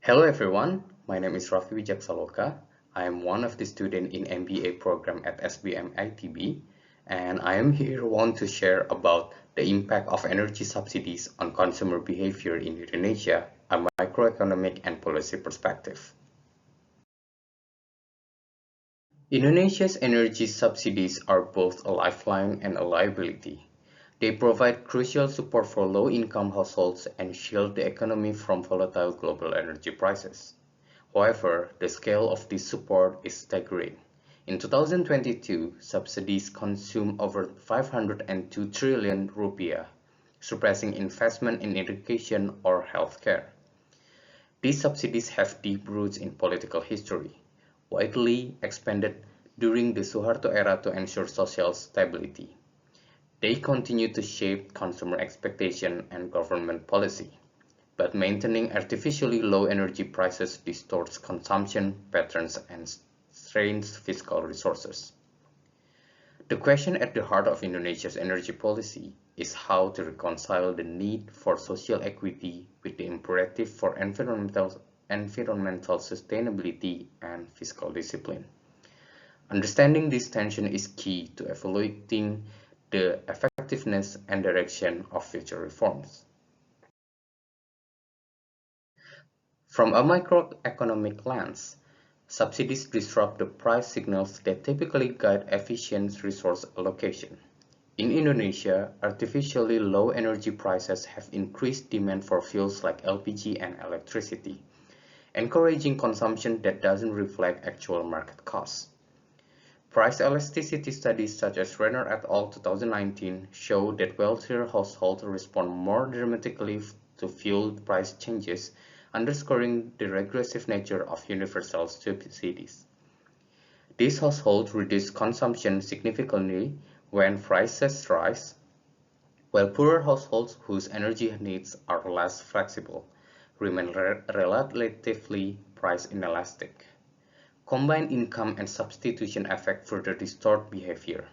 Hello everyone, my name is Rafie Saloka. I am one of the students in MBA program at SBM and I am here want to share about the impact of energy subsidies on consumer behavior in Indonesia, a microeconomic and policy perspective. Indonesia's energy subsidies are both a lifeline and a liability. They provide crucial support for low-income households and shield the economy from volatile global energy prices. However, the scale of this support is staggering. In 2022, subsidies consumed over 502 trillion rupiah, surpassing investment in education or healthcare. These subsidies have deep roots in political history, widely expanded during the Suharto era to ensure social stability. They continue to shape consumer expectation and government policy, but maintaining artificially low energy prices distorts consumption patterns and strains fiscal resources. The question at the heart of Indonesia's energy policy is how to reconcile the need for social equity with the imperative for environmental sustainability and fiscal discipline. Understanding this tension is key to evaluating the effectiveness and direction of future reforms. From a microeconomic lens, subsidies disrupt the price signals that typically guide efficient resource allocation. In Indonesia, artificially low energy prices have increased demand for fuels like LPG and electricity, encouraging consumption that doesn't reflect actual market costs. Price elasticity studies such as Renner et al. 2019 show that wealthier households respond more dramatically to fuel price changes, underscoring the regressive nature of universal subsidies. These households reduce consumption significantly when prices rise, while poorer households whose energy needs are less flexible remain relatively price inelastic. Combined income and substitution effect further distort behavior.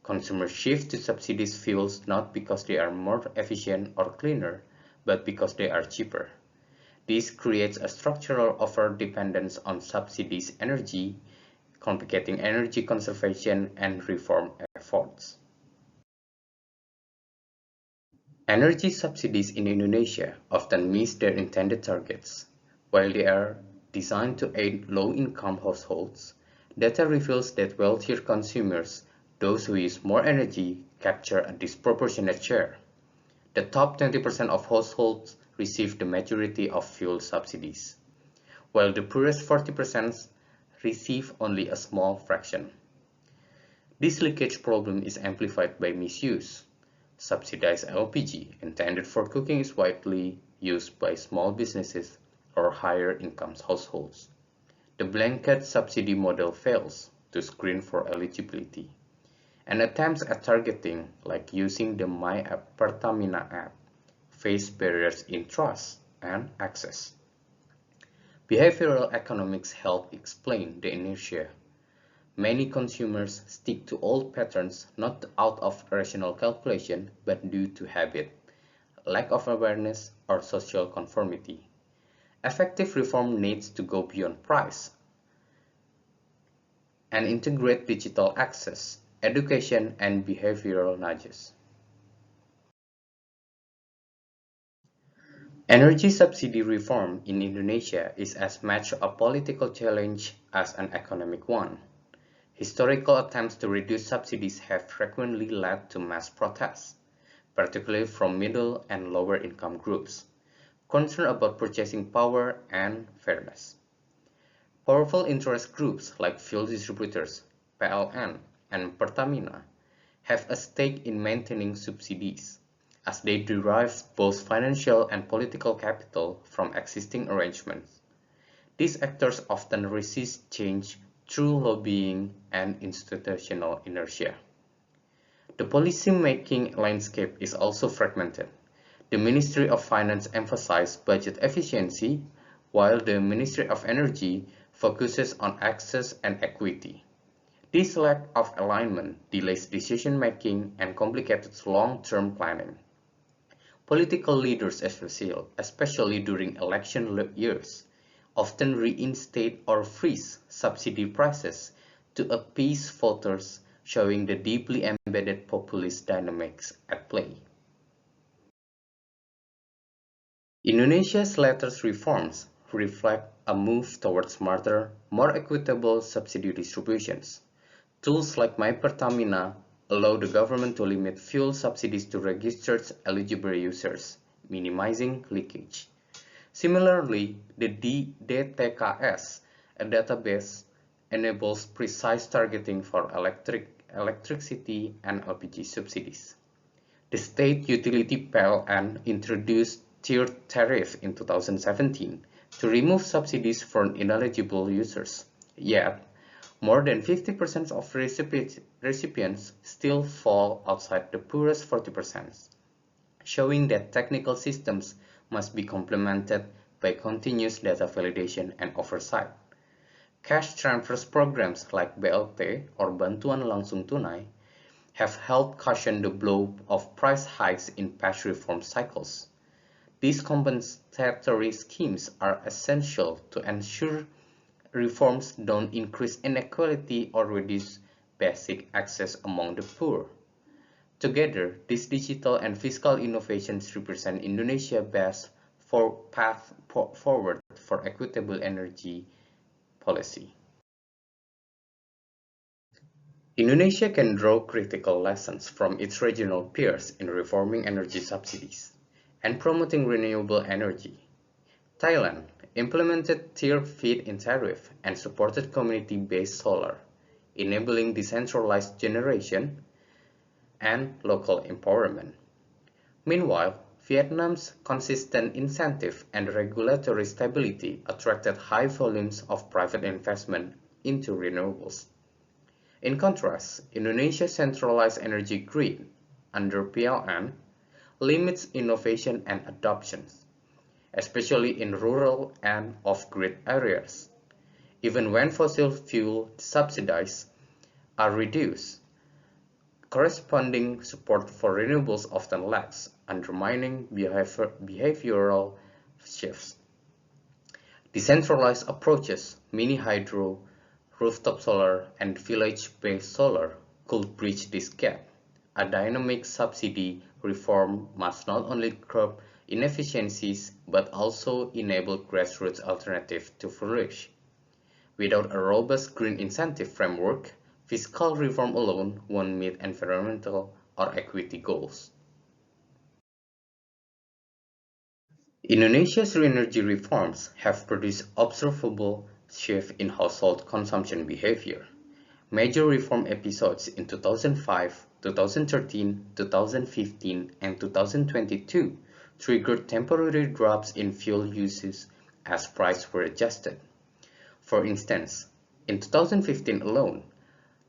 Consumers shift to subsidized fuels not because they are more efficient or cleaner, but because they are cheaper. This creates a structural overdependence on subsidized energy, complicating energy conservation and reform efforts. Energy subsidies in Indonesia often miss their intended targets. While they are designed to aid low-income households, data reveals that wealthier consumers, those who use more energy, capture a disproportionate share. The top 20% of households receive the majority of fuel subsidies, while the poorest 40% receive only a small fraction. This leakage problem is amplified by misuse. Subsidized LPG intended for cooking is widely used by small businesses or higher income households. The blanket subsidy model fails to screen for eligibility, and attempts at targeting, like using the My Pertamina app, face barriers in trust and access. Behavioral economics help explain the inertia. Many consumers stick to old patterns not out of rational calculation but due to habit, lack of awareness, or social conformity. Effective reform needs to go beyond price and integrate digital access, education, and behavioral nudges. Energy subsidy reform in Indonesia is as much a political challenge as an economic one. Historical attempts to reduce subsidies have frequently led to mass protests, particularly from middle and lower income groups, concerned about purchasing power and fairness. Powerful interest groups like fuel distributors, PLN, and Pertamina have a stake in maintaining subsidies, as they derive both financial and political capital from existing arrangements. These actors often resist change through lobbying and institutional inertia. The policy-making landscape is also fragmented. The Ministry of Finance emphasizes budget efficiency, while the Ministry of Energy focuses on access and equity. This lack of alignment delays decision-making and complicates long-term planning. Political leaders, especially during election years, often reinstate or freeze subsidy prices to appease voters, showing the deeply embedded populist dynamics at play. Indonesia's latest reforms reflect a move towards smarter, more equitable subsidy distributions. Tools like My Pertamina allow the government to limit fuel subsidies to registered eligible users, minimizing leakage. Similarly, the DTKS, a database, enables precise targeting for electricity and LPG subsidies. The state utility PLN introduced tiered tariff in 2017 to remove subsidies for ineligible users. Yet, more than 50% of recipients still fall outside the poorest 40%, showing that technical systems must be complemented by continuous data validation and oversight. Cash transfers programs like BLT or Bantuan Langsung Tunai have helped cushion the blow of price hikes in past reform cycles. These compensatory schemes are essential to ensure reforms don't increase inequality or reduce basic access among the poor. Together, these digital and fiscal innovations represent Indonesia's best path forward for equitable energy policy. Indonesia can draw critical lessons from its regional peers in reforming energy subsidies and promoting renewable energy. Thailand implemented tiered feed-in tariff and supported community-based solar, enabling decentralized generation and local empowerment. Meanwhile, Vietnam's consistent incentive and regulatory stability attracted high volumes of private investment into renewables. In contrast, Indonesia's centralized energy grid under PLN limits innovation and adoption, especially in rural and off-grid areas. Even when fossil fuel subsidies are reduced, corresponding support for renewables often lacks, undermining behavioral shifts. Decentralized approaches, mini hydro, rooftop solar, and village-based solar could bridge this gap. A dynamic subsidy reform must not only curb inefficiencies but also enable grassroots alternatives to flourish. Without a robust green incentive framework, fiscal reform alone won't meet environmental or equity goals. Indonesia's energy reforms have produced observable shifts in household consumption behavior. Major reform episodes in 2005, 2013, 2015, and 2022 triggered temporary drops in fuel uses as prices were adjusted. For instance, in 2015 alone,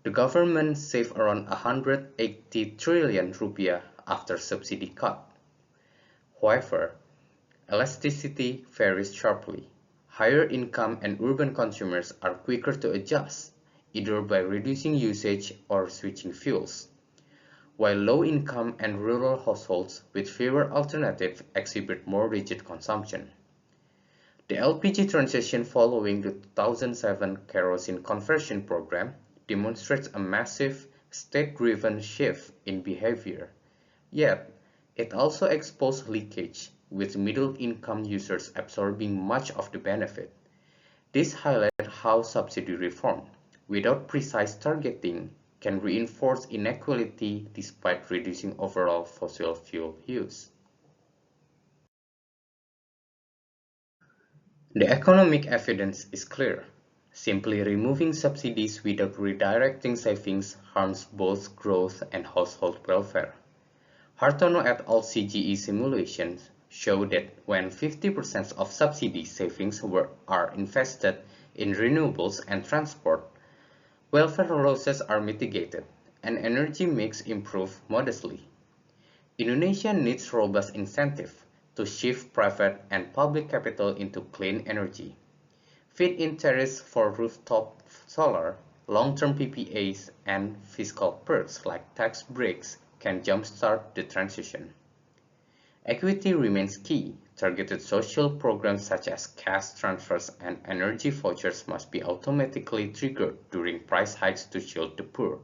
the government saved around 180 trillion rupiah after subsidy cut. However, elasticity varies sharply. Higher income and urban consumers are quicker to adjust, either by reducing usage or switching fuels, while low-income and rural households with fewer alternatives exhibit more rigid consumption. The LPG transition following the 2007 kerosene conversion program demonstrates a massive state-driven shift in behavior, yet it also exposed leakage, with middle-income users absorbing much of the benefit. This highlights how subsidy reform, without precise targeting, can reinforce inequality despite reducing overall fossil fuel use. The economic evidence is clear. Simply removing subsidies without redirecting savings harms both growth and household welfare. Hartono et al. CGE simulations show that when 50% of subsidy savings are invested in renewables and transport, welfare losses are mitigated and energy mix improves modestly. Indonesia needs robust incentive to shift private and public capital into clean energy. Feed-in tariffs for rooftop solar, long-term PPAs, and fiscal perks like tax breaks can jumpstart the transition. Equity remains key. Targeted social programs such as cash transfers and energy vouchers must be automatically triggered during price hikes to shield the poor.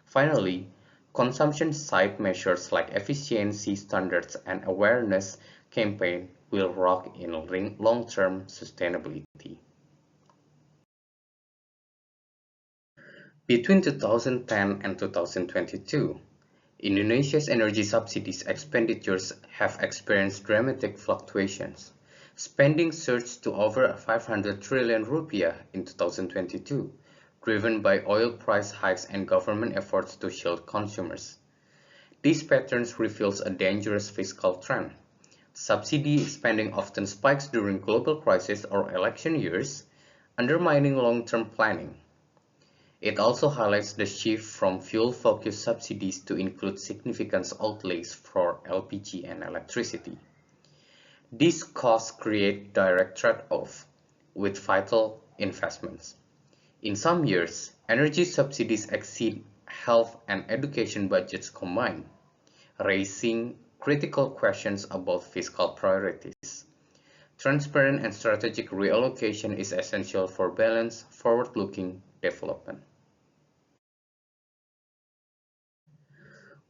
Finally, consumption-side measures like efficiency standards and awareness campaign will rock in long-term sustainability. Between 2010 and 2022, Indonesia's energy subsidies expenditures have experienced dramatic fluctuations. Spending surged to over 500 trillion rupiah in 2022, driven by oil price hikes and government efforts to shield consumers. These patterns reveals a dangerous fiscal trend. Subsidy spending often spikes during global crises or election years, undermining long-term planning. It also highlights the shift from fuel-focused subsidies to include significant outlays for LPG and electricity. These costs create direct trade-off with vital investments. In some years, energy subsidies exceed health and education budgets combined, raising critical questions about fiscal priorities. Transparent and strategic reallocation is essential for balanced, forward-looking development.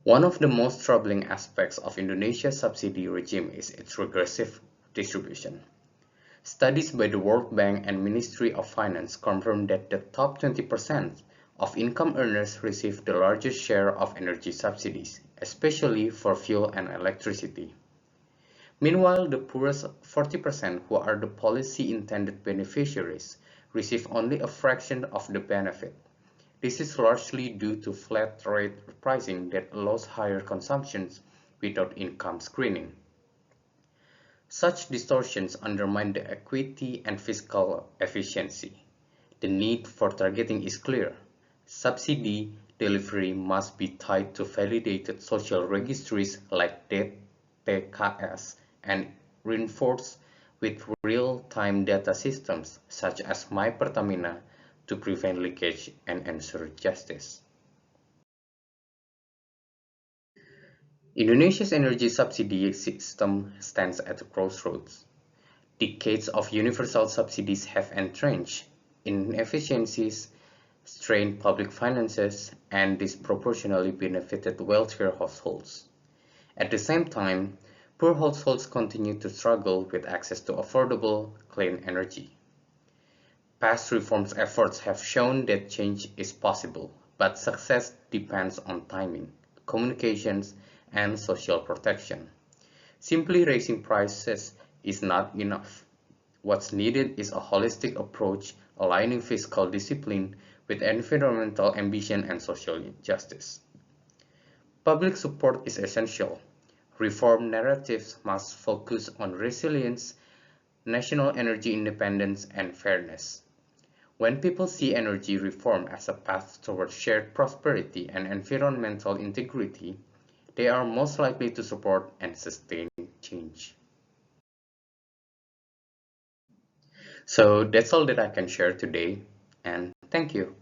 One of the most troubling aspects of Indonesia's subsidy regime is its regressive distribution. Studies by the World Bank and Ministry of Finance confirm that the top 20% of income earners receive the largest share of energy subsidies, especially for fuel and electricity. Meanwhile, the poorest 40%, who are the policy-intended beneficiaries, receive only a fraction of the benefit. This is largely due to flat rate pricing that allows higher consumptions without income screening. Such distortions undermine the equity and fiscal efficiency. The need for targeting is clear. Subsidy delivery must be tied to validated social registries like DTKS and reinforced with real-time data systems such as My Pertamina to prevent leakage and ensure justice. Indonesia's energy subsidy system stands at a crossroads. Decades of universal subsidies have entrenched inefficiencies, strained public finances, and disproportionately benefited wealthier households. At the same time, poor households continue to struggle with access to affordable, clean energy. Past reforms efforts have shown that change is possible, but success depends on timing, communications, and social protection. Simply raising prices is not enough. What's needed is a holistic approach aligning fiscal discipline with environmental ambition and social justice. Public support is essential. Reform narratives must focus on resilience, national energy independence, and fairness. When people see energy reform as a path toward shared prosperity and environmental integrity, they are most likely to support and sustain change. So that's all that I can share today, and thank you.